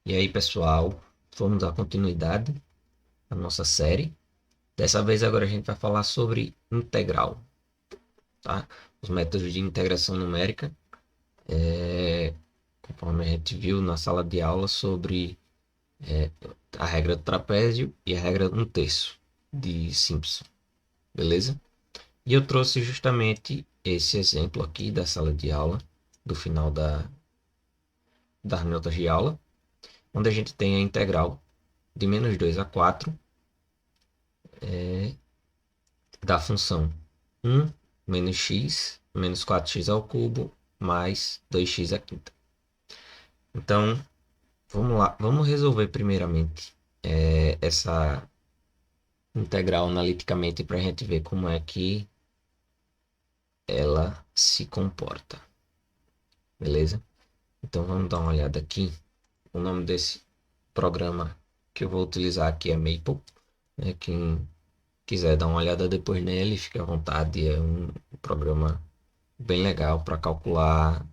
E aí, pessoal, vamos dar continuidade à nossa série. Dessa vez agora a gente vai falar sobre integral, tá? Os métodos de integração numérica, conforme a gente viu na sala de aula sobre a regra do trapézio e a regra 1/3 de Simpson, beleza? E eu trouxe justamente esse exemplo aqui da sala de aula, do final das notas de aula, onde a gente tem a integral de -2 a 4 da função 1 menos x menos 4x ao cubo mais 2x à quinta. Então, vamos lá. Vamos resolver primeiramente essa integral analiticamente para a gente ver como é que ela se comporta. Beleza? Então, vamos dar uma olhada aqui. O nome desse programa que eu vou utilizar aqui é Maple. Quem quiser dar uma olhada depois nele, fique à vontade. É um programa bem legal para calcular,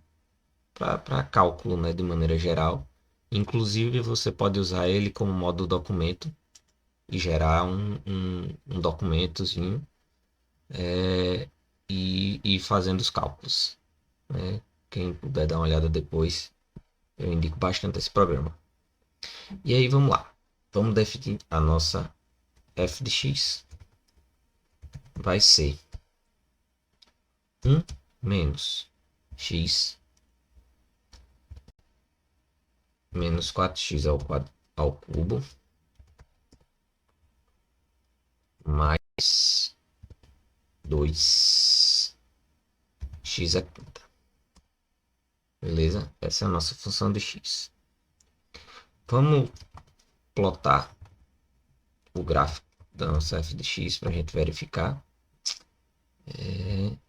para cálculo, né, de maneira geral. Inclusive, você pode usar ele como modo documento e gerar um documentozinho e ir fazendo os cálculos, né? Quem puder dar uma olhada depois, eu indico bastante esse programa. E aí, vamos lá. Vamos definir a nossa f de x. Vai ser 1 menos x menos 4x ao cubo mais 2x à quinta. Beleza? Essa é a nossa função de x. Vamos plotar o gráfico da nossa f de x para a gente verificar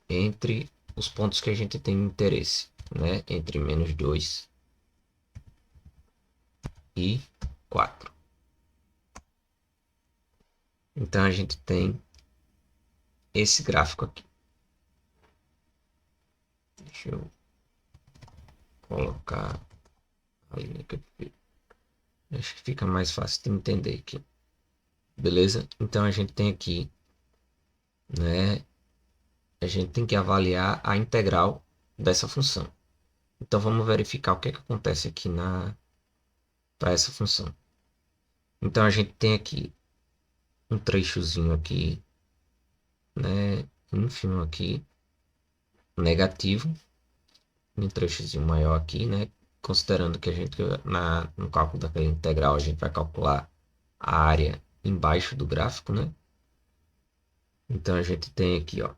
entre os pontos que a gente tem interesse, né? Entre -2 e 4. Então a gente tem esse gráfico aqui. Deixa eu colocar a linha que eu acho que fica mais fácil de entender aqui. Beleza? Então a gente tem aqui, né? A gente tem que avaliar a integral dessa função. Então vamos verificar o que é que acontece aqui para essa função. Então a gente tem aqui um trechozinho aqui, né? Ínfimo aqui, negativo, um trechozinho maior aqui, né? Considerando que a gente no cálculo daquela integral a gente vai calcular a área embaixo do gráfico, né? Então a gente tem aqui, ó,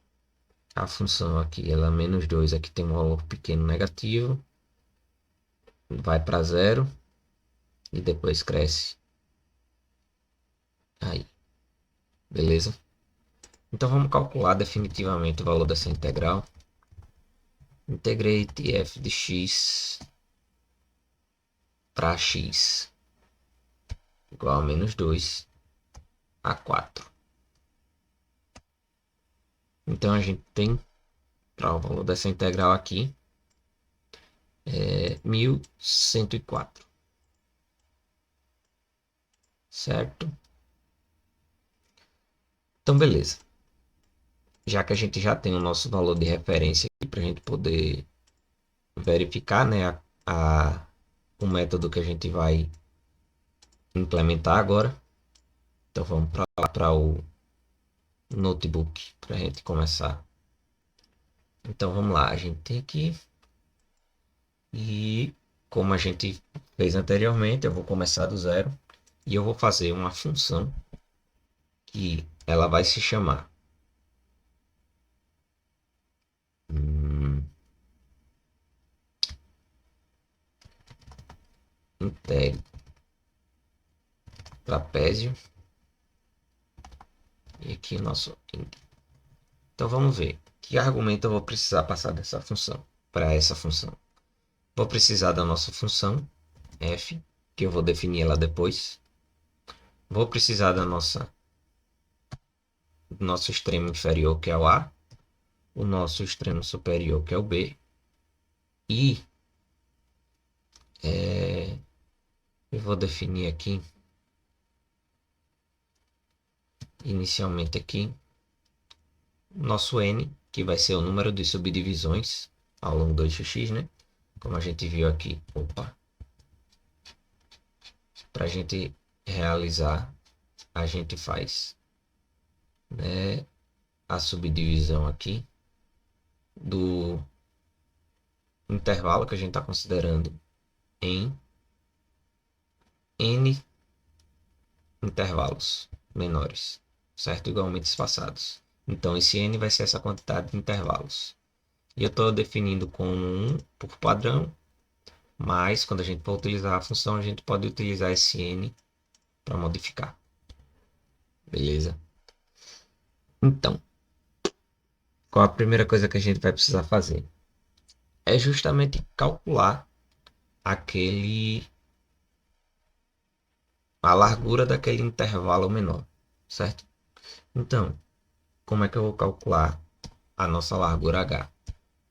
a função aqui, ela é -2, aqui tem um valor pequeno negativo, vai para zero e depois cresce aí, beleza? Então vamos calcular definitivamente o valor dessa integral. Integrate f de x para x igual a -2 a 4. Então a gente tem para o valor dessa integral aqui 1104, certo? Então beleza. Já que a gente já tem o nosso valor de referência aqui para a gente poder verificar, né, o método que a gente vai implementar agora. Então vamos para o notebook para a gente começar. Então vamos lá, a gente tem aqui e como a gente fez anteriormente, eu vou começar do zero e eu vou fazer uma função que ela vai se chamar integro trapézio e aqui o nosso int. Então vamos ver que argumento eu vou precisar passar dessa função para essa função. Vou precisar da nossa função f, que eu vou definir ela depois. Vou precisar do nosso extremo inferior, que é o a, o nosso extremo superior, que é o b, e Eu vou definir aqui, inicialmente aqui, nosso n, que vai ser o número de subdivisões ao longo do eixo x, né? Como a gente viu aqui, para a gente realizar, a gente faz, né, a subdivisão aqui do intervalo que a gente está considerando em n intervalos menores, certo? Igualmente espaçados. Então, esse n vai ser essa quantidade de intervalos. E eu estou definindo como 1 por padrão, mas quando a gente for utilizar a função, a gente pode utilizar esse n para modificar. Beleza? Então, qual a primeira coisa que a gente vai precisar fazer? É justamente calcular a largura daquele intervalo menor, certo? Então, como é que eu vou calcular a nossa largura h?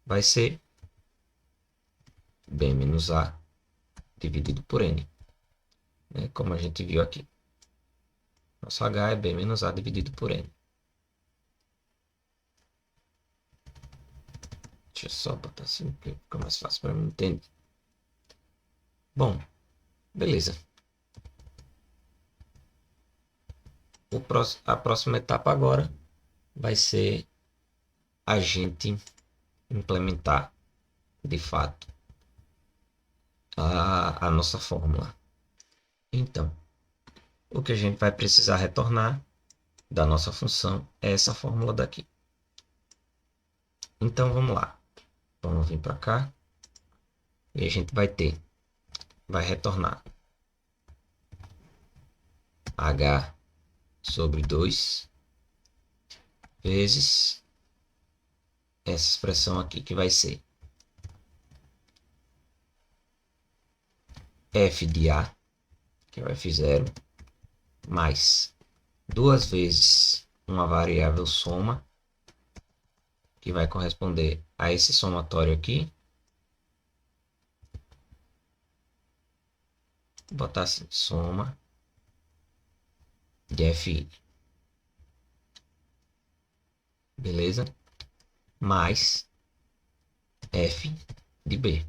Vai ser b menos a dividido por n, né? Como a gente viu aqui. Nosso h é b menos a dividido por n. Deixa eu só botar assim, que fica mais fácil para mim entender. Bom, beleza. A próxima etapa agora vai ser a gente implementar, de fato, a nossa fórmula. Então, o que a gente vai precisar retornar da nossa função é essa fórmula daqui. Então, vamos lá. Vamos vir para cá. E a gente vai retornar h sobre 2 vezes essa expressão aqui, que vai ser f de a, que é o f0, mais 2 vezes uma variável soma, que vai corresponder a esse somatório aqui. Vou botar assim, soma de fi. Beleza? Mais f de b.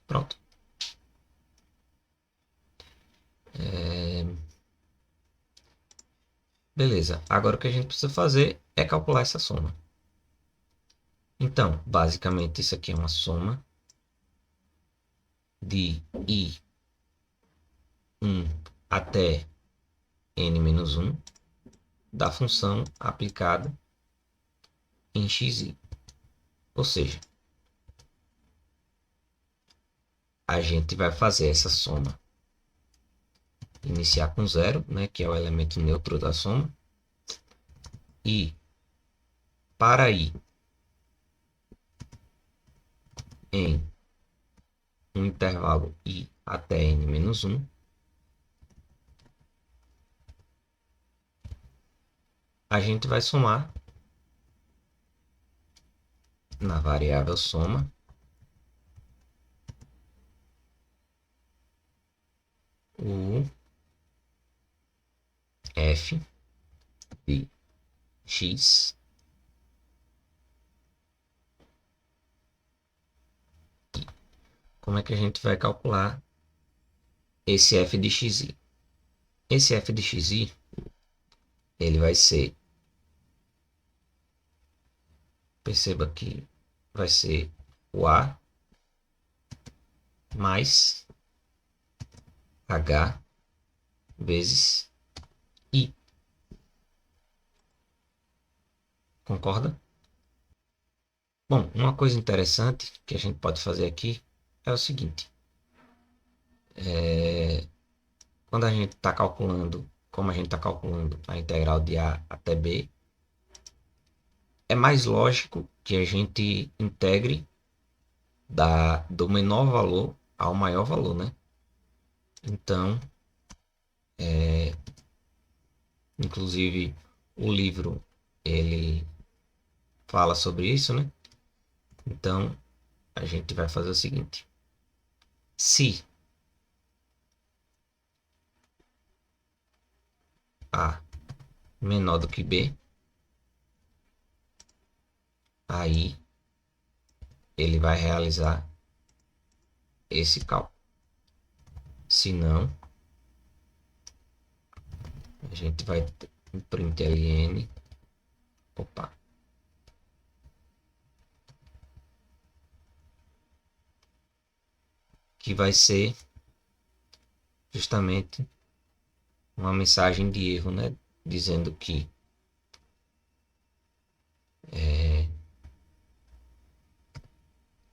Pronto. Beleza. Agora o que a gente precisa fazer é calcular essa soma. Então, basicamente, isso aqui é uma soma de i1 até n-1 da função aplicada em xi. Ou seja, a gente vai fazer essa soma iniciar com 0, né, que é o elemento neutro da soma, e para i em um intervalo i até n-1, a gente vai somar na variável soma o f de x i. Como é que a gente vai calcular esse f de xi? Esse f de xi, ele vai ser, perceba que vai ser o a mais h vezes i. Concorda? Bom, uma coisa interessante que a gente pode fazer aqui é o seguinte. Quando a gente está calculando, como a gente está calculando a integral de a até b, é mais lógico que a gente integre do menor valor ao maior valor, né? Então, inclusive, o livro, ele fala sobre isso, né? Então, a gente vai fazer o seguinte. Se A menor do que B, aí ele vai realizar esse cálculo. Se não, a gente vai em println, opa, que vai ser justamente uma mensagem de erro, né? Dizendo que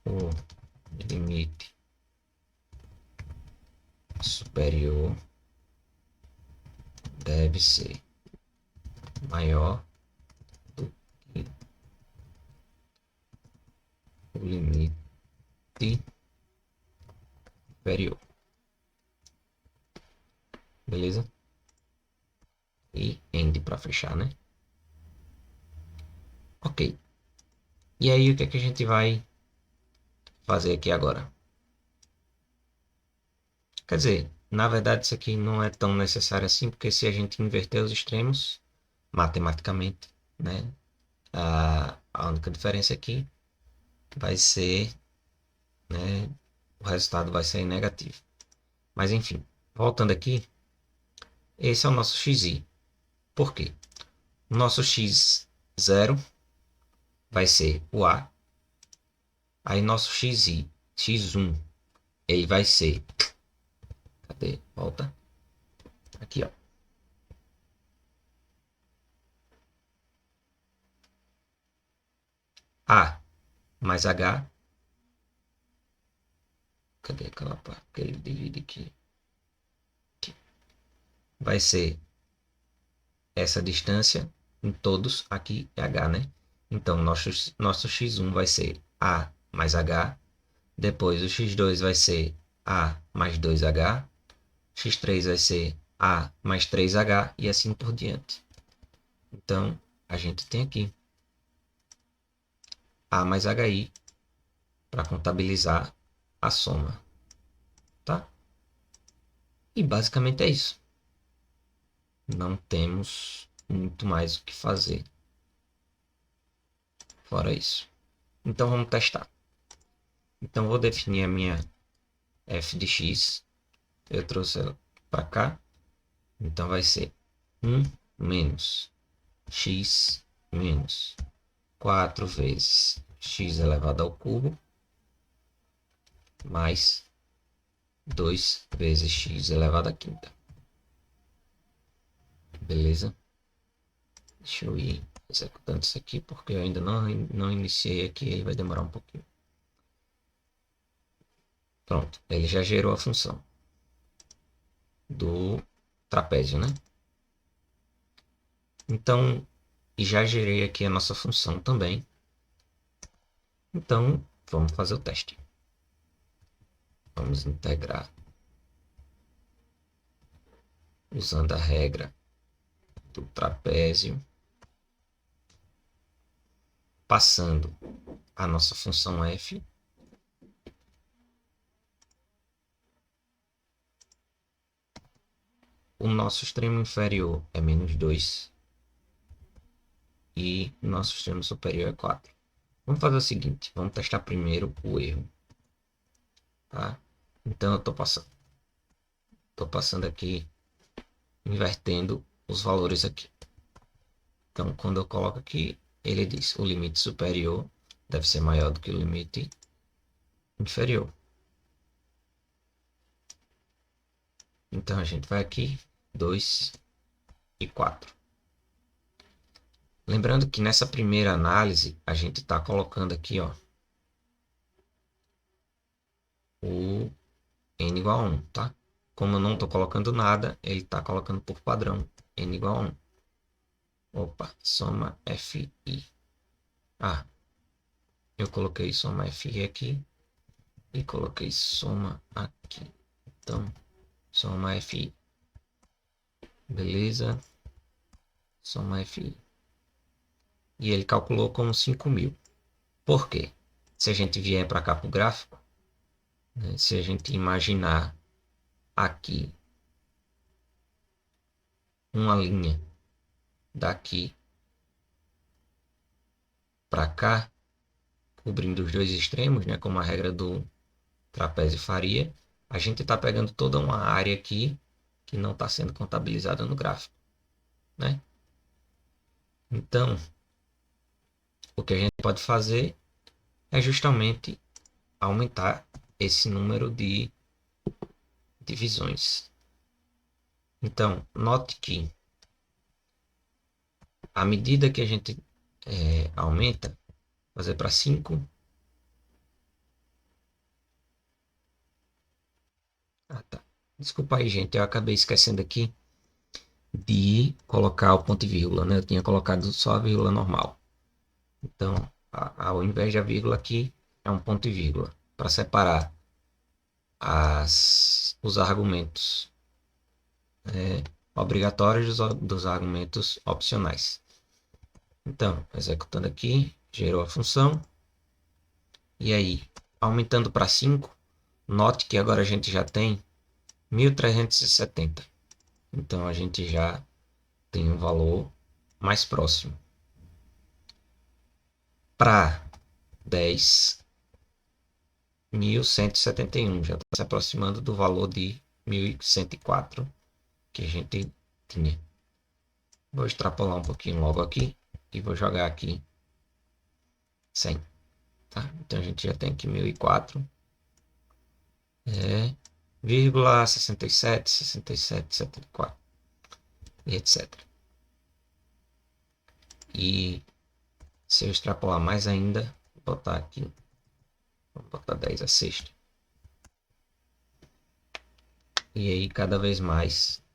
o limite superior deve ser maior do que o limite inferior. Beleza? E end para fechar, né? Ok. E aí, o que é que a gente vai fazer aqui agora? Quer dizer, na verdade, isso aqui não é tão necessário assim, porque se a gente inverter os extremos, matematicamente, né? A única diferença aqui vai ser, né? O resultado vai ser negativo. Mas enfim, voltando aqui, esse é o nosso xi. Por quê? O nosso x0 vai ser o A. Aí nosso xi, x1, ele vai ser... Cadê? Volta. Aqui, ó. A mais H. Cadê aquela parte que ele divide aqui? Vai ser essa distância em todos. Aqui é H, né? Então, nosso x1 vai ser A mais H. Depois, o x2 vai ser A mais 2H. X3 vai ser A mais 3H e assim por diante. Então, a gente tem aqui A mais HI para contabilizar a soma, tá? E basicamente é isso. Não temos muito mais o que fazer fora isso. Então, vamos testar. Então, vou definir a minha f de x. Eu trouxe ela para cá. Então, vai ser 1 menos x menos 4 vezes x elevado ao cubo mais 2 vezes x elevado à quinta. Beleza? Deixa eu ir executando isso aqui, porque eu ainda não iniciei aqui, aí vai demorar um pouquinho. Pronto, ele já gerou a função do trapézio, né? Então, já gerei aqui a nossa função também. Então, vamos fazer o teste. Vamos integrar usando a regra do trapézio, passando a nossa função f. O nosso extremo inferior é menos 2 e nosso extremo superior é 4. Vamos fazer o seguinte, vamos testar primeiro o erro. Tá? Então eu estou passando aqui, invertendo os valores aqui. Então quando eu coloco aqui, ele diz o limite superior deve ser maior do que o limite inferior. Então a gente vai aqui, 2 e 4. Lembrando que nessa primeira análise, a gente está colocando aqui, ó, o n igual a 1, tá? Como eu não estou colocando nada, ele está colocando por padrão n igual a 1. Opa, soma fi. Ah, eu coloquei soma fi aqui e coloquei soma aqui. Então, soma fi. Beleza? Soma fi. E ele calculou como 5.000. Por quê? Se a gente vier para cá para o gráfico, né? Se a gente imaginar aqui uma linha daqui para cá, cobrindo os dois extremos, né? Como a regra do trapézio faria, a gente está pegando toda uma área aqui que não está sendo contabilizada no gráfico, né? Então, o que a gente pode fazer é justamente aumentar esse número de divisões. Então, note que à medida que a gente aumenta, fazer para 5. Ah, tá. Desculpa aí, gente, eu acabei esquecendo aqui de colocar o ponto e vírgula, né? Eu tinha colocado só a vírgula normal. Então, ao invés da vírgula aqui, é um ponto e vírgula para separar os argumentos obrigatórios dos argumentos opcionais. Então, executando aqui, gerou a função. E aí, aumentando para 5, note que agora a gente já tem 1370. Então, a gente já tem um valor mais próximo. Para 10, 1171. Já está se aproximando do valor de 1104 que a gente tinha. Vou extrapolar um pouquinho logo aqui e vou jogar aqui 100. Tá? Então a gente já tem aqui 1004, vírgula 67, 67, 74 e etc. E se eu extrapolar mais ainda, vou botar aqui, vou botar 10 a sexta. E aí cada vez mais.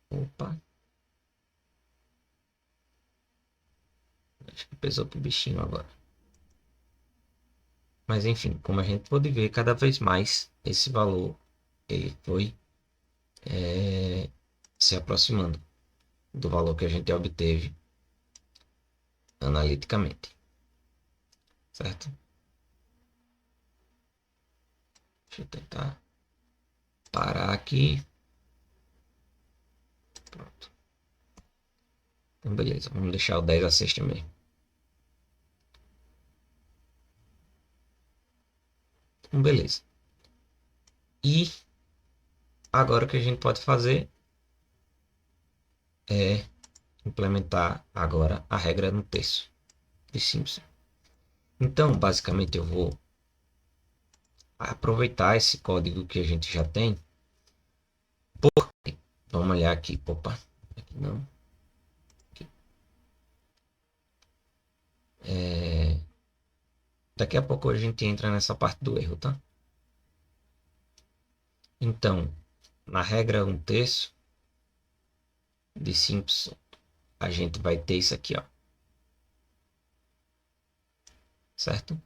Opa. Acho que pesou pro bichinho agora. Mas enfim, como a gente pode ver, cada vez mais esse valor ele foi se aproximando do valor que a gente obteve analiticamente, certo? Deixa eu tentar parar aqui. Pronto. Então, beleza. Vamos deixar o 10 a sexta mesmo. Então, beleza. E agora o que a gente pode fazer é implementar agora a regra no terço de Simpson. Então, basicamente, eu vou aproveitar esse código que a gente já tem. Vamos olhar aqui. Opa, aqui não. Aqui. Daqui a pouco a gente entra nessa parte do erro, tá? Então, na regra 1/3 de Simpson, a gente vai ter isso aqui, ó. Certo?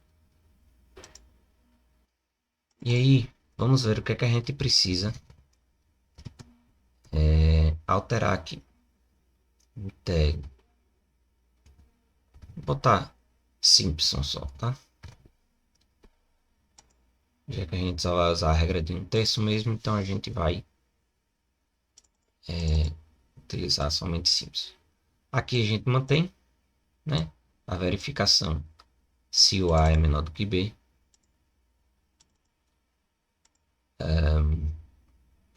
E aí, vamos ver o que é que a gente precisa alterar aqui. Vou botar Simpson só, tá? Já que a gente só vai usar a regra de 1/3 mesmo, então a gente vai utilizar somente Simpson. Aqui a gente mantém, né, a verificação se o A é menor do que B.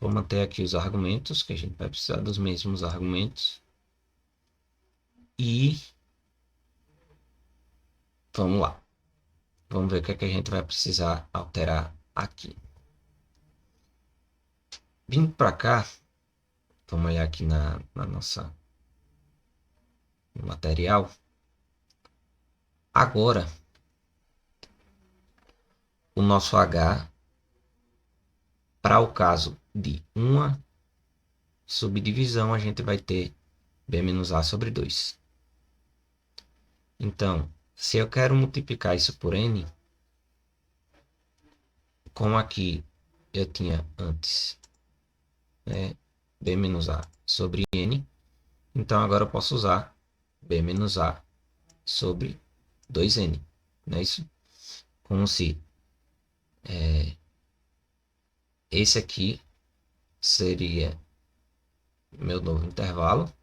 Vou manter aqui os argumentos, que a gente vai precisar dos mesmos argumentos. E vamos lá. Vamos ver o que é que a gente vai precisar alterar aqui. Vindo para cá, vamos olhar aqui na nossa no material. Agora, o nosso H, para o caso de uma subdivisão, a gente vai ter B menos A sobre 2. Então, se eu quero multiplicar isso por N, como aqui eu tinha antes B menos A sobre N, então agora eu posso usar B menos A sobre 2N. não é isso? Como se esse aqui seria meu novo intervalo,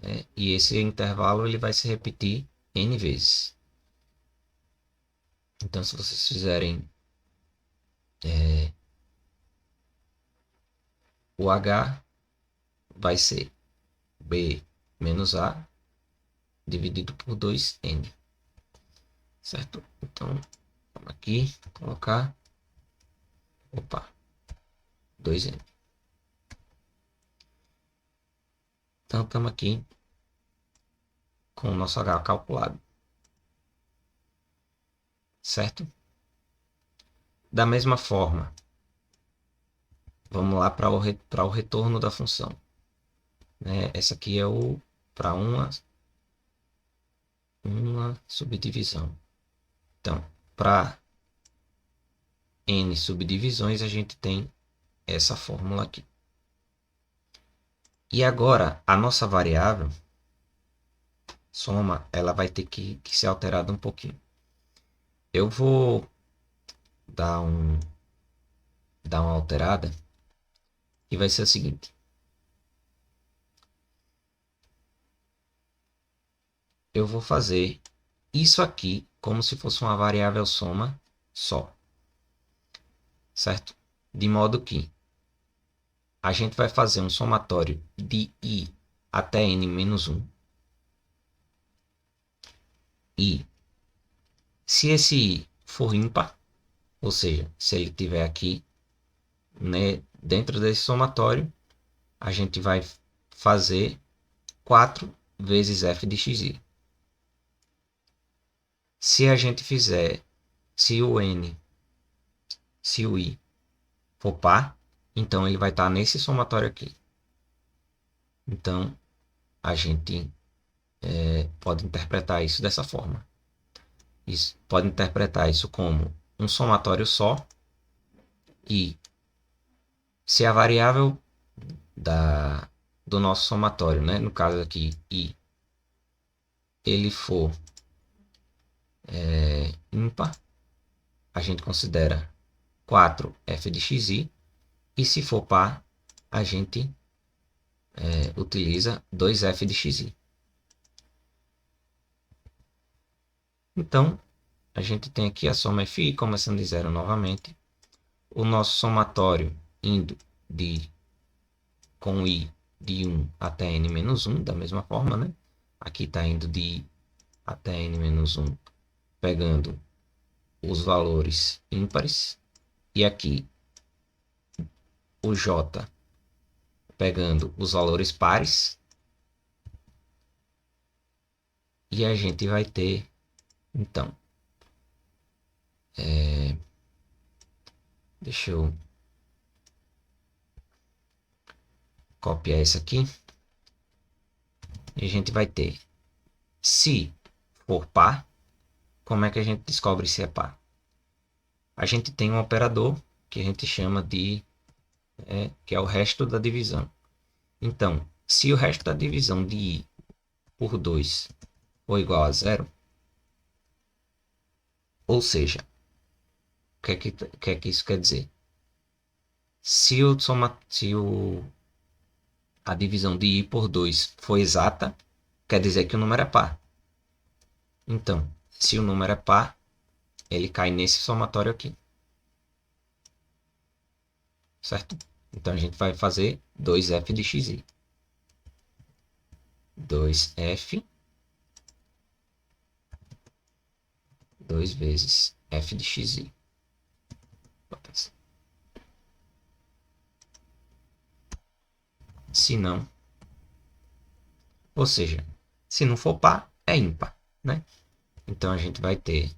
né? E esse intervalo ele vai se repetir n vezes. Então, se vocês fizerem o h, vai ser b menos a dividido por 2n, certo? Então, vamos aqui colocar, opa, 2n. Então, estamos aqui com o nosso h calculado, certo? Da mesma forma, vamos lá para o retorno da função, né? Essa aqui é o para uma subdivisão. Então, para n subdivisões, a gente tem essa fórmula aqui. E agora, a nossa variável, soma, ela vai ter que ser alterada um pouquinho. Eu vou dar uma alterada e vai ser o seguinte. Eu vou fazer isso aqui como se fosse uma variável soma só, certo? De modo que a gente vai fazer um somatório de i até n-1. E se esse i for ímpar, ou seja, se ele estiver aqui, né, dentro desse somatório, a gente vai fazer 4 vezes f de xi. Se a gente fizer, se o i for par, então ele vai estar nesse somatório aqui. Então, a gente pode interpretar isso dessa forma. Pode interpretar isso como um somatório só, e se a variável do nosso somatório, né, no caso aqui i, ele for ímpar, a gente considera 4f de xi, e se for par, a gente utiliza 2f de xi. Então, a gente tem aqui a soma fi começando de zero novamente, o nosso somatório indo com i de 1 até n-1, da mesma forma, né? Aqui está indo de i até n-1, pegando os valores ímpares, e aqui o j pegando os valores pares, e a gente vai ter, então, deixa eu copiar isso aqui, e a gente vai ter, se for par, como é que a gente descobre se é par? A gente tem um operador que a gente chama de, que é o resto da divisão. Então, se o resto da divisão de i por 2 for igual a zero, ou seja, o que é que isso quer dizer? Se a divisão de i por 2 for exata, quer dizer que o número é par. Então, se o número é par, ele cai nesse somatório aqui. Certo? Então, a gente vai fazer 2f de xi. 2f, 2 vezes f de xi. Se não, ou seja, se não for par, é ímpar, né? Então, a gente vai ter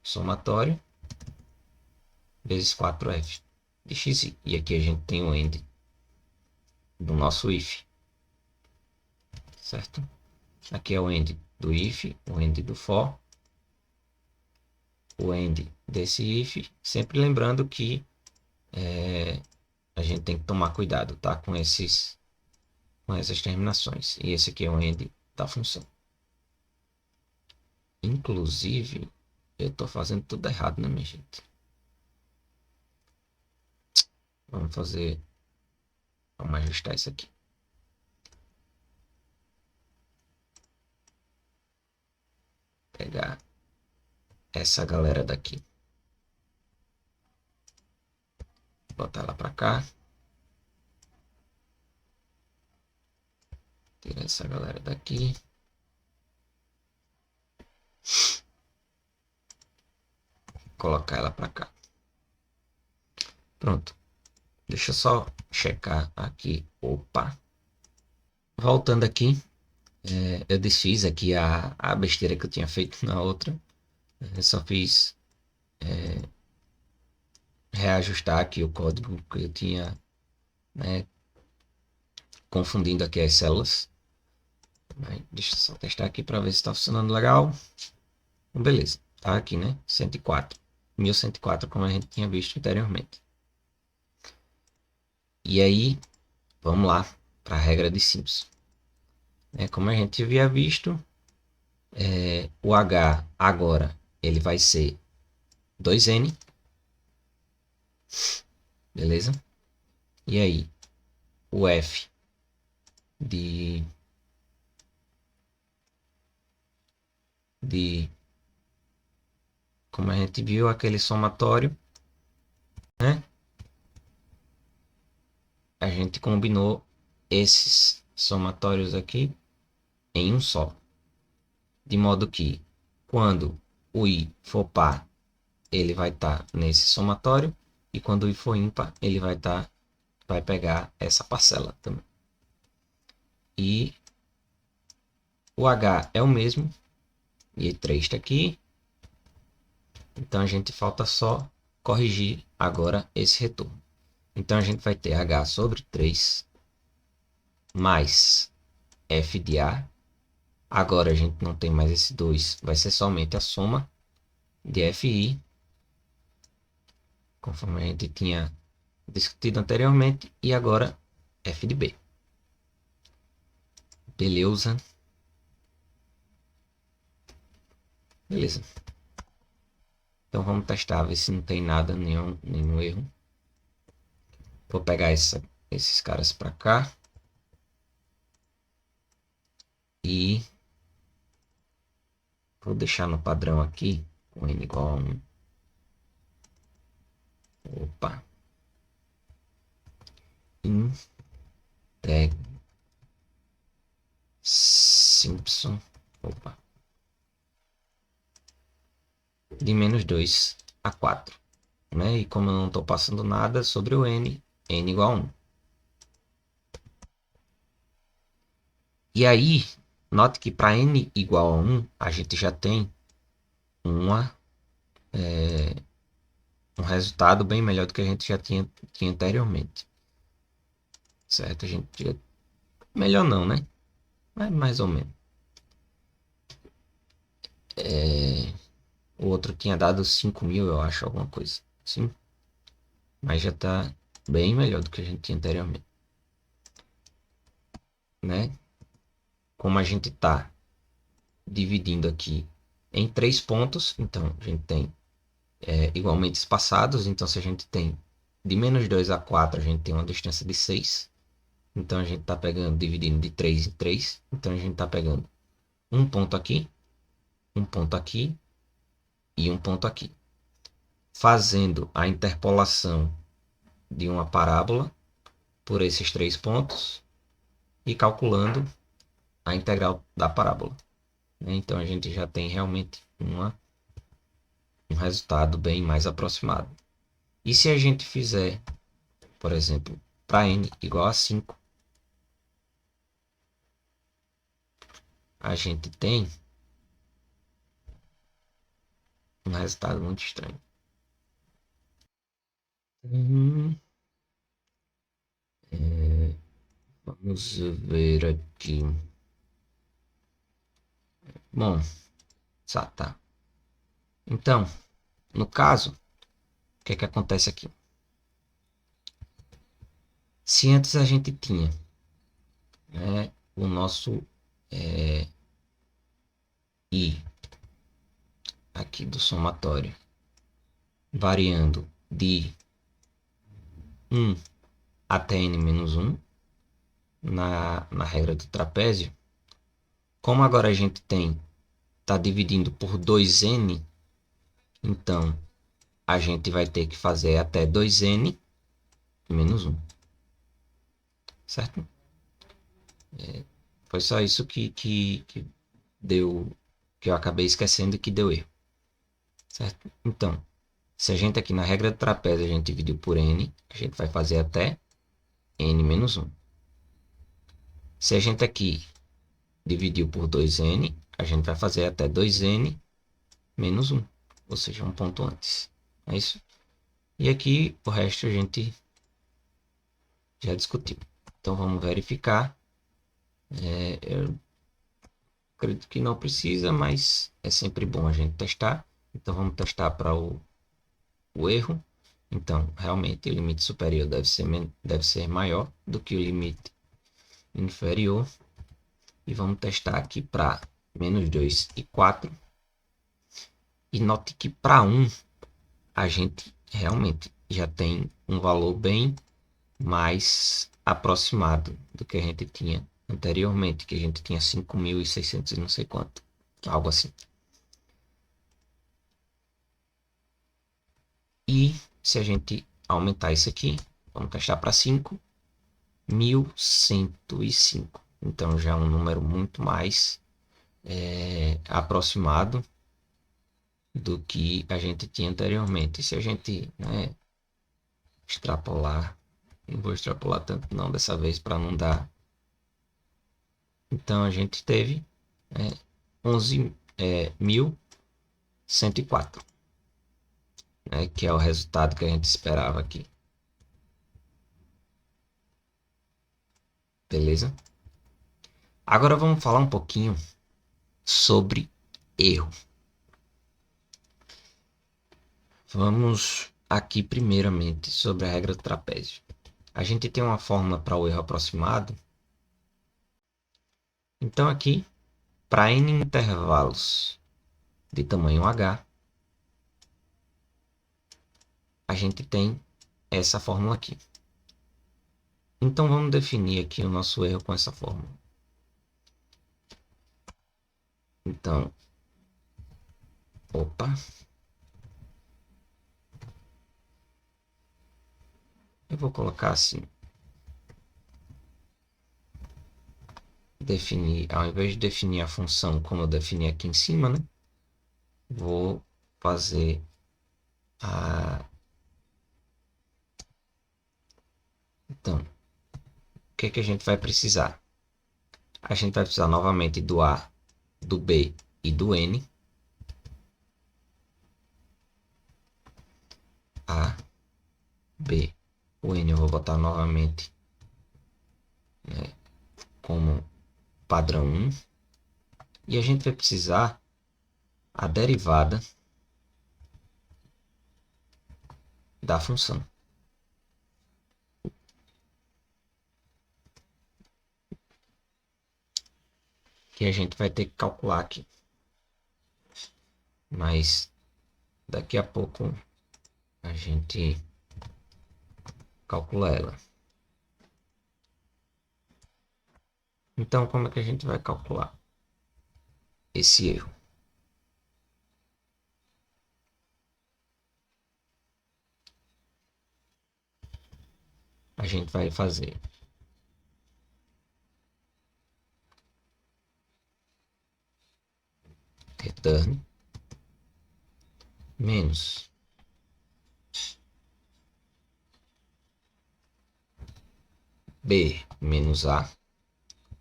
somatório vezes 4f de xi. E aqui a gente tem o end do nosso if, certo? Aqui é o end do if, o end do for, o end desse if, sempre lembrando que a gente tem que tomar cuidado, tá? Com essas terminações. E esse aqui é o end da função. Inclusive, eu tô fazendo tudo errado, né, minha gente? Vamos fazer... Vamos ajustar isso aqui. Pegar essa galera daqui. Botar ela pra cá. Tirar essa galera daqui. Colocar ela pra cá. Pronto. Deixa eu só checar aqui. Opa. Voltando aqui. Eu desfiz aqui a besteira que eu tinha feito na outra. Eu só fiz reajustar aqui o código que eu tinha, né, confundindo aqui as células. Deixa eu só testar aqui para ver se está funcionando legal. Beleza, tá aqui, né? 104. 1104, como a gente tinha visto anteriormente. E aí, vamos lá para a regra de Simpson. Como a gente havia visto, o H agora ele vai ser 2N. Beleza? E aí, o F de como a gente viu aquele somatório, né? A gente combinou esses somatórios aqui em um só. De modo que quando o I for par, ele vai estar nesse somatório. E quando o I for ímpar, ele vai pegar essa parcela também. E o H é o mesmo. E 3 está aqui. Então a gente falta só corrigir agora esse retorno. Então a gente vai ter H sobre 3 mais F de A. Agora a gente não tem mais esse 2, vai ser somente a soma de FI, conforme a gente tinha discutido anteriormente, e agora F de B. Beleza. Beleza. Então vamos testar, ver se não tem nada, nenhum erro. Vou pegar esses caras para cá. E vou deixar no padrão aqui, com n igual a 1. Opa. Integ Simpson. Opa. De menos 2 a 4. Né? E como eu não estou passando nada sobre o n igual a 1. E aí, note que para n igual a 1, a gente já tem um resultado bem melhor do que a gente já tinha anteriormente. Certo? A gente já... Melhor não, né? Mas mais ou menos. O outro tinha dado 5.000, eu acho, alguma coisa. Sim. Mas já está bem melhor do que a gente tinha anteriormente. Né? Como a gente está dividindo aqui em 3 pontos, então a gente tem igualmente espaçados. Então se a gente tem de menos 2 a 4, a gente tem uma distância de 6. Então a gente está pegando, dividindo de 3 em 3. Então a gente está pegando um ponto aqui e um ponto aqui. Fazendo a interpolação de uma parábola por esses 3 pontos e calculando a integral da parábola. Então a gente já tem realmente um resultado bem mais aproximado. E se a gente fizer, por exemplo, para n igual a 5, a gente tem um resultado muito estranho. Vamos ver aqui. Bom, tá. Então, no caso, o que é que acontece aqui? Se antes a gente tinha, né, o nosso I aqui do somatório variando de 1 até n-1 na regra do trapézio, como agora a gente está dividindo por 2n, então a gente vai ter que fazer até 2n menos 1, certo? Foi só isso que deu, que eu acabei esquecendo e que deu erro, certo? Então, se a gente aqui na regra do trapézio a gente dividiu por n, a gente vai fazer até n menos 1. Se a gente aqui dividiu por 2n, a gente vai fazer até 2n menos 1, ou seja, um ponto antes. É isso. E aqui o resto a gente já discutiu. Então vamos verificar. Eu acredito que não precisa, mas é sempre bom a gente testar. Então vamos testar para o erro. Então, realmente, o limite superior deve ser maior do que o limite inferior. E vamos testar aqui para menos 2 e 4. E note que para 1, a gente realmente já tem um valor bem mais aproximado do que a gente tinha anteriormente, que a gente tinha 5.600 e não sei quanto, algo assim. E se a gente aumentar isso aqui, vamos testar para 5.105. Então já é um número muito mais aproximado do que a gente tinha anteriormente. E se a gente extrapolar, não vou extrapolar tanto não dessa vez para não dar. Então a gente teve 11.104, que é o resultado que a gente esperava aqui. Beleza? Agora vamos falar um pouquinho sobre erro. Vamos aqui primeiramente sobre a regra do trapézio. A gente tem uma fórmula para o erro aproximado. Então aqui, para n intervalos de tamanho h, a gente tem essa fórmula aqui. Então vamos definir aqui o nosso erro com essa fórmula. Então, eu vou colocar assim. Definir, ao invés de definir a função como eu defini aqui em cima, né? Vou fazer Então, o que a gente vai precisar? A gente vai precisar novamente do A, do B e do N. A, B, o N eu vou botar novamente como padrão 1. E a gente vai precisar a derivada da função. Que a gente vai ter que calcular aqui. Mas daqui a pouco a gente calcula ela. Então, como é que a gente vai calcular esse erro? A gente vai fazer return menos b menos a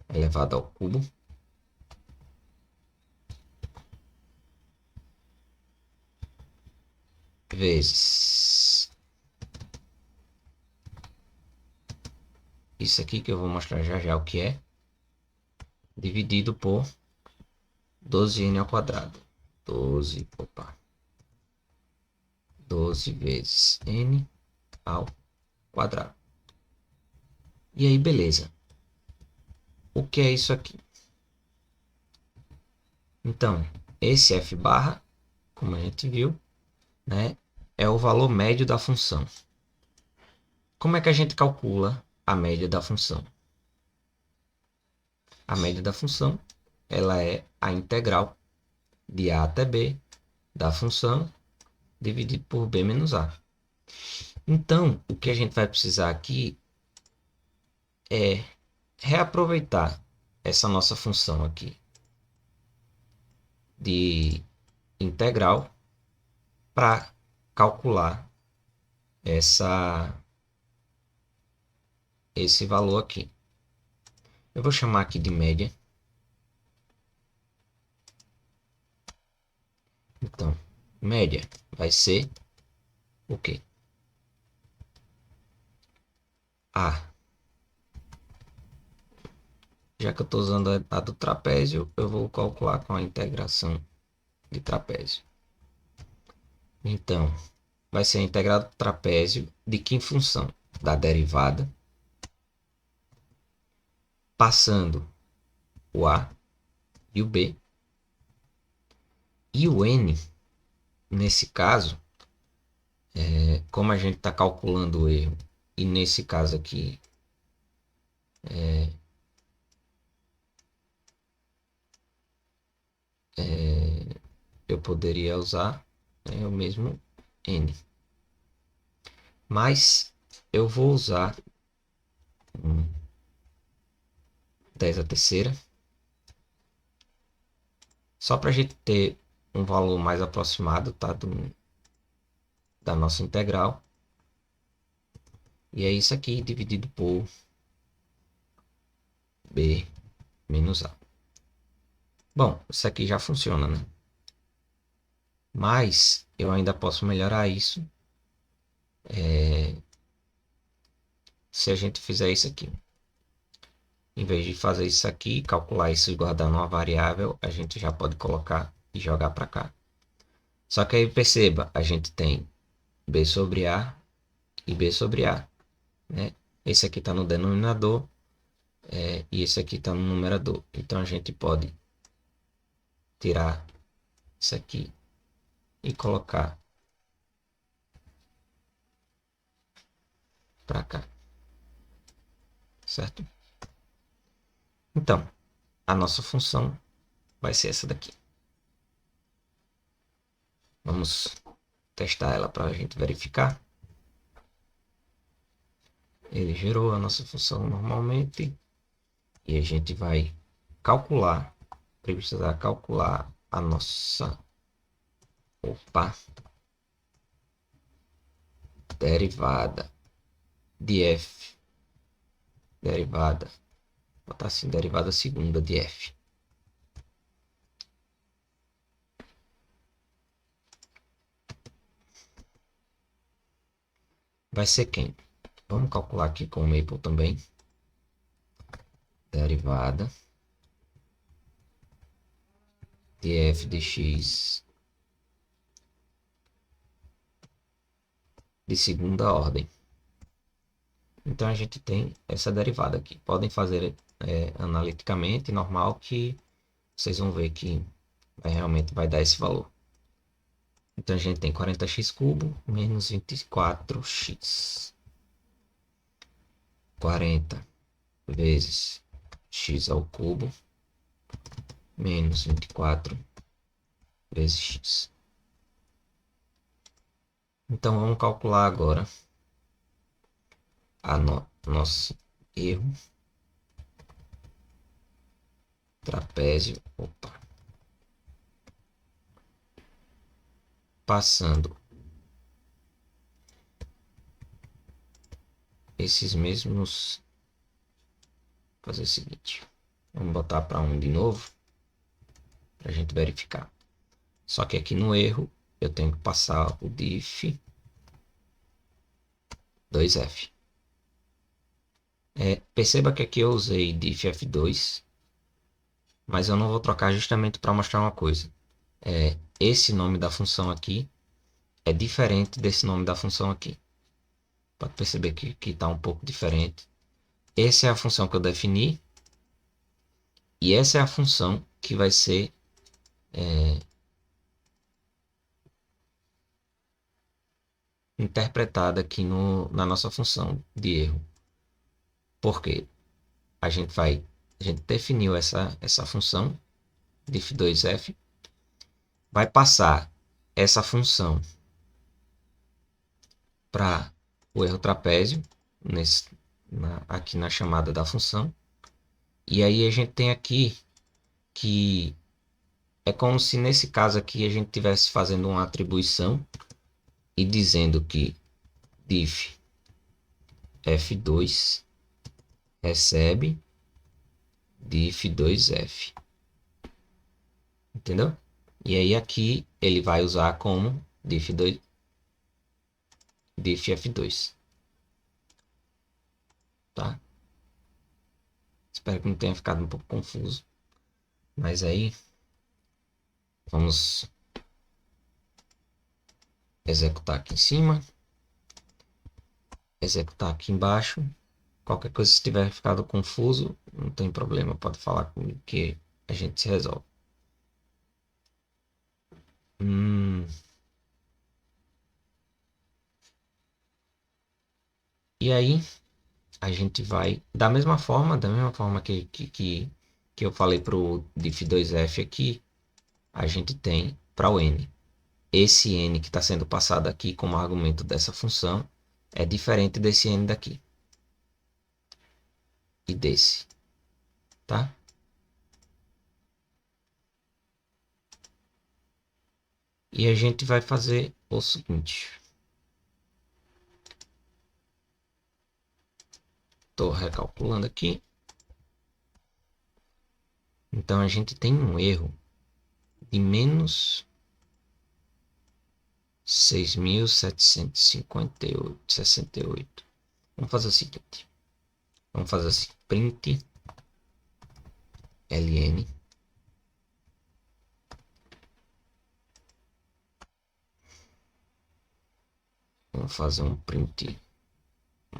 elevado ao cubo vezes isso aqui que eu vou mostrar já já o que é, dividido por 12n ao quadrado. 12 vezes n ao quadrado. E aí, beleza. O que é isso aqui? Então, esse f barra como a gente viu, né, é o valor médio da função. Como é que a gente calcula a média da função? A média da função, ela é a integral de a até b da função dividido por b menos a. Então, o que a gente vai precisar aqui é reaproveitar essa nossa função aqui de integral para calcular esse valor aqui. Eu vou chamar aqui de média. Então, média vai ser o quê? A. Já que eu estou usando a do trapézio, eu vou calcular com a integração de trapézio. Então, vai ser a integral do trapézio de que função? Da derivada, passando o A e o B. E o N, nesse caso, como a gente está calculando o erro, e nesse caso aqui, eu poderia usar o mesmo N. Mas eu vou usar 10 a terceira, só para a gente ter um valor mais aproximado, tá, da nossa integral. E é isso aqui dividido por b menos a. Bom, isso aqui já funciona, né? Mas eu ainda posso melhorar isso se a gente fizer isso aqui. Em vez de fazer isso aqui, calcular isso e guardar numa variável, a gente já pode colocar e jogar para cá. Só que aí perceba, a gente tem b sobre a e b sobre a, né? Esse aqui está no denominador e esse aqui está no numerador. Então a gente pode tirar isso aqui e colocar para cá, certo? Então, a nossa função vai ser essa daqui. Vamos testar ela para a gente verificar. Ele gerou a nossa função normalmente e a gente vai calcular, precisar calcular a nossa derivada de f, derivada, vou botar assim, derivada segunda de f. Vai ser quem? Vamos calcular aqui com o Maple também. Derivada de f de x de segunda ordem. Então a gente tem essa derivada aqui. Podem fazer analiticamente, normal, que vocês vão ver que realmente vai dar esse valor. Então a gente tem 40x cubo menos 24x. 40 vezes x ao cubo menos 24 vezes x. Então vamos calcular agora nosso erro. Trapézio, passando esses mesmos. Vou fazer o seguinte, vamos botar para 1 de novo para a gente verificar. Só que aqui no erro eu tenho que passar o diff 2f. Perceba que aqui eu usei diff f2, mas eu não vou trocar justamente para mostrar uma coisa. Esse nome da função aqui é diferente desse nome da função aqui. Pode perceber que está um pouco diferente. Essa é a função que eu defini. E essa é a função que vai ser interpretada aqui na nossa função de erro. Por quê? A gente definiu essa função diff2f, vai passar essa função para o erro trapézio aqui na chamada da função. E aí a gente tem aqui que é como se nesse caso aqui a gente estivesse fazendo uma atribuição e dizendo que diff f2 recebe diff2f. Entendeu? E aí aqui ele vai usar como diff2 diff f2. Tá? Espero que não tenha ficado um pouco confuso. Mas aí vamos executar aqui em cima, executar aqui embaixo. Qualquer coisa, se tiver ficado confuso, não tem problema, pode falar comigo que a gente se resolve. E aí a gente vai da mesma forma que eu falei para o diff2f aqui, a gente tem para o n. Esse n que está sendo passado aqui como argumento dessa função é diferente desse n daqui e desse, tá? E a gente vai fazer o seguinte. Estou recalculando aqui. Então a gente tem um erro de menos 6.758,68. Vamos fazer o seguinte. Vamos fazer assim. Print ln. Vamos fazer um print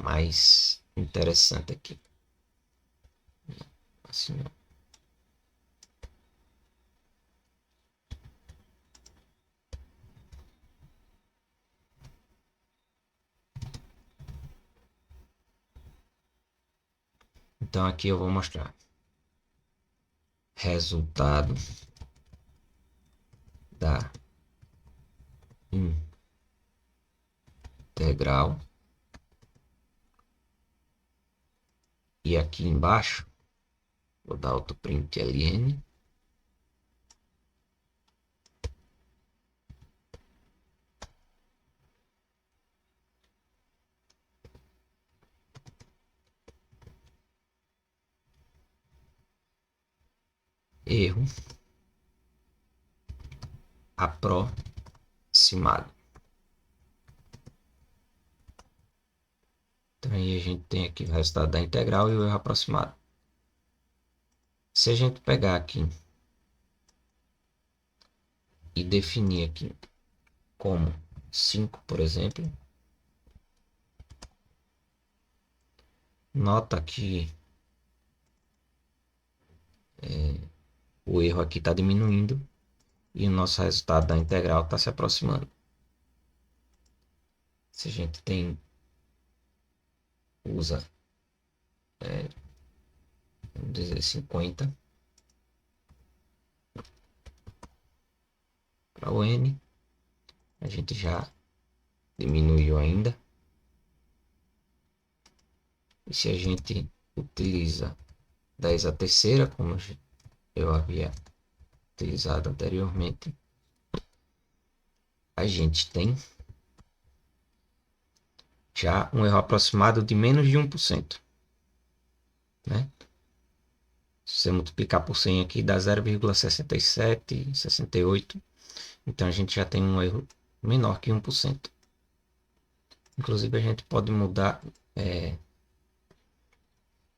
mais interessante aqui. Assim, ó. Então aqui eu vou mostrar resultado da integral. E aqui embaixo vou dar outro print ln. Erro aproximado. Então aí a gente tem aqui o resultado da integral e o erro aproximado. Se a gente pegar aqui e definir aqui como 5, por exemplo, nota que o erro aqui está diminuindo e o nosso resultado da integral está se aproximando. Se a gente usa, vamos dizer 50 para o n, a gente já diminuiu ainda. E se a gente utiliza 10 a terceira, como eu havia utilizado anteriormente, a gente tem já um erro aproximado de menos de 1%. Né? Se você multiplicar por 100 aqui, dá 0,6768. Então a gente já tem um erro menor que 1%. Inclusive a gente pode mudar,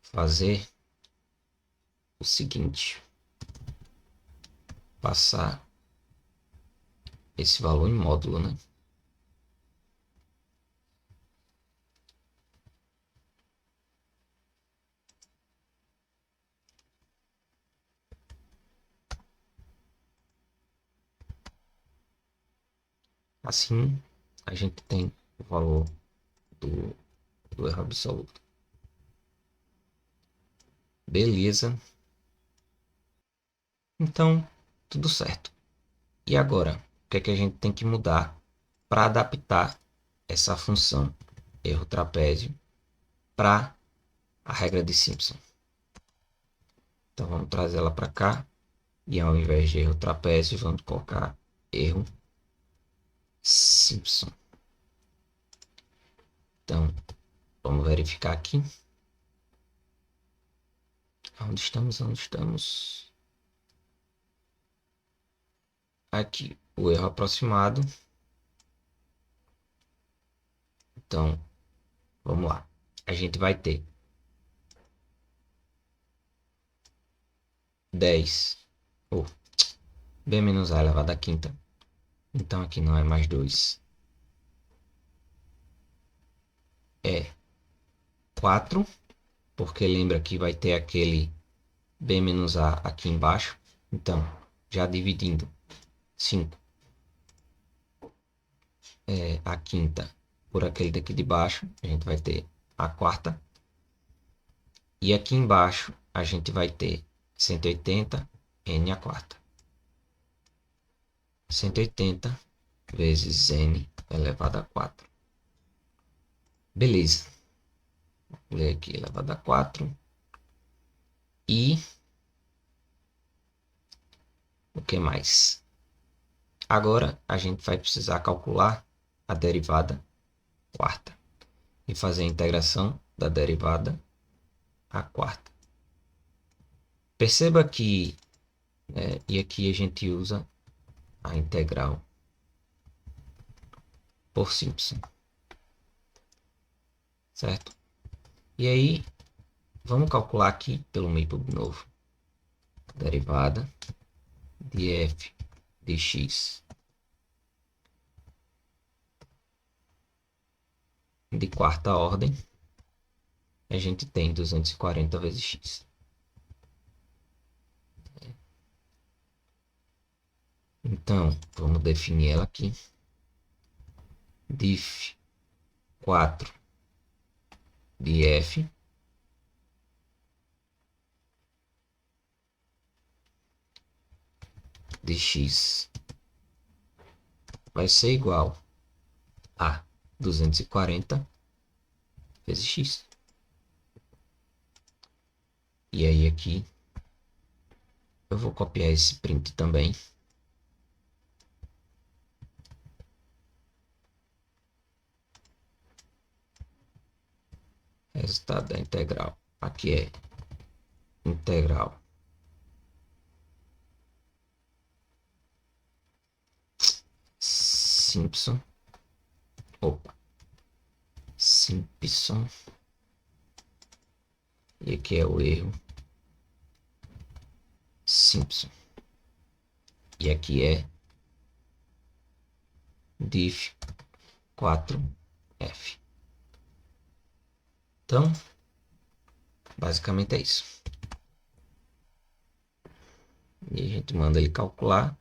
fazer o seguinte. Passar esse valor em módulo, né? Assim, a gente tem o valor do erro absoluto. Beleza. Então, tudo certo. E agora, o que é que a gente tem que mudar para adaptar essa função erro trapézio para a regra de Simpson? Então vamos trazer ela para cá e ao invés de erro trapézio vamos colocar erro Simpson. Então vamos verificar aqui. Onde estamos? Onde estamos? Aqui o erro aproximado. Então vamos lá. A gente vai ter 10 ou b menos a elevado à quinta. Então aqui não é mais 2. É 4. Porque lembra que vai ter aquele b menos a aqui embaixo. Então, já dividindo 5 a quinta por aquele daqui de baixo, a gente vai ter a quarta. E aqui embaixo a gente vai ter 180 n a quarta. 180 vezes n elevado a 4. Beleza. Vou ler aqui elevado a 4. E o que mais? Agora a gente vai precisar calcular a derivada quarta e fazer a integração da derivada à quarta. Perceba que, e aqui a gente usa a integral por Simpson, certo? E aí, vamos calcular aqui pelo meio de novo. Derivada de f de x de quarta ordem, a gente tem 240 vezes x. Então, vamos definir ela aqui. Dif 4 de f de x vai ser igual a 240 vezes x. E aí aqui eu vou copiar esse print também. Resultado da integral. Aqui é integral Simpson. Opa. Simpson. E aqui é o erro Simpson. E aqui é diff 4f. Então, basicamente é isso. E a gente manda ele calcular.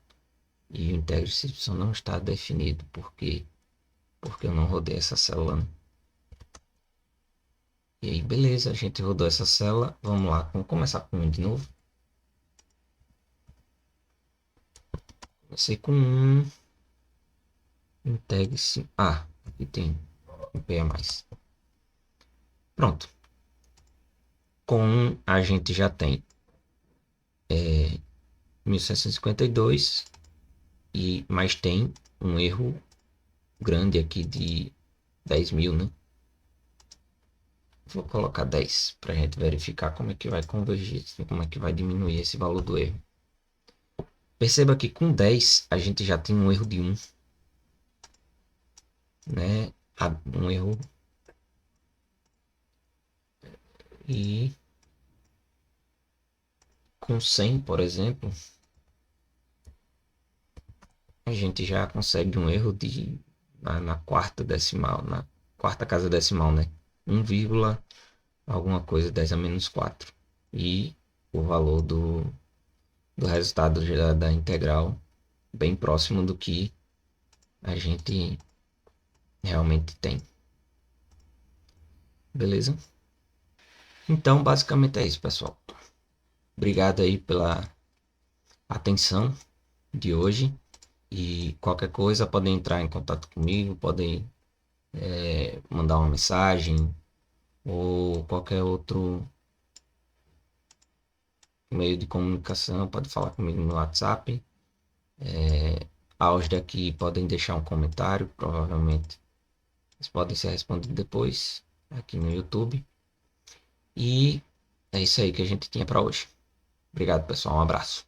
E o integro Simpson não está definido. Por quê? Porque eu não rodei essa célula, né? E aí, beleza, a gente rodou essa célula. Vamos lá, vamos começar com 1 de novo. Comecei com 1. Integre-se. Ah, aqui tem um P a mais. Pronto. Com 1 a gente já tem 1752. Mas tem um erro grande aqui de 10.000, né? Vou colocar 10 para a gente verificar como é que vai convergir, como é que vai diminuir esse valor do erro. Perceba que com 10 a gente já tem um erro de 1, né? Um erro. E com 100, por exemplo, a gente já consegue um erro de na quarta decimal, na quarta casa decimal, né? 1, alguma coisa, 10 a menos 4. E o valor do resultado da integral bem próximo do que a gente Realmente tem. Beleza? Então, basicamente é isso, pessoal. Obrigado aí pela atenção de hoje. E qualquer coisa, podem entrar em contato comigo, podem mandar uma mensagem ou qualquer outro meio de comunicação. Pode falar comigo no WhatsApp. Aos daqui podem deixar um comentário, provavelmente eles podem ser respondidos depois aqui no YouTube. E é isso aí que a gente tinha para hoje. Obrigado, pessoal. Um abraço.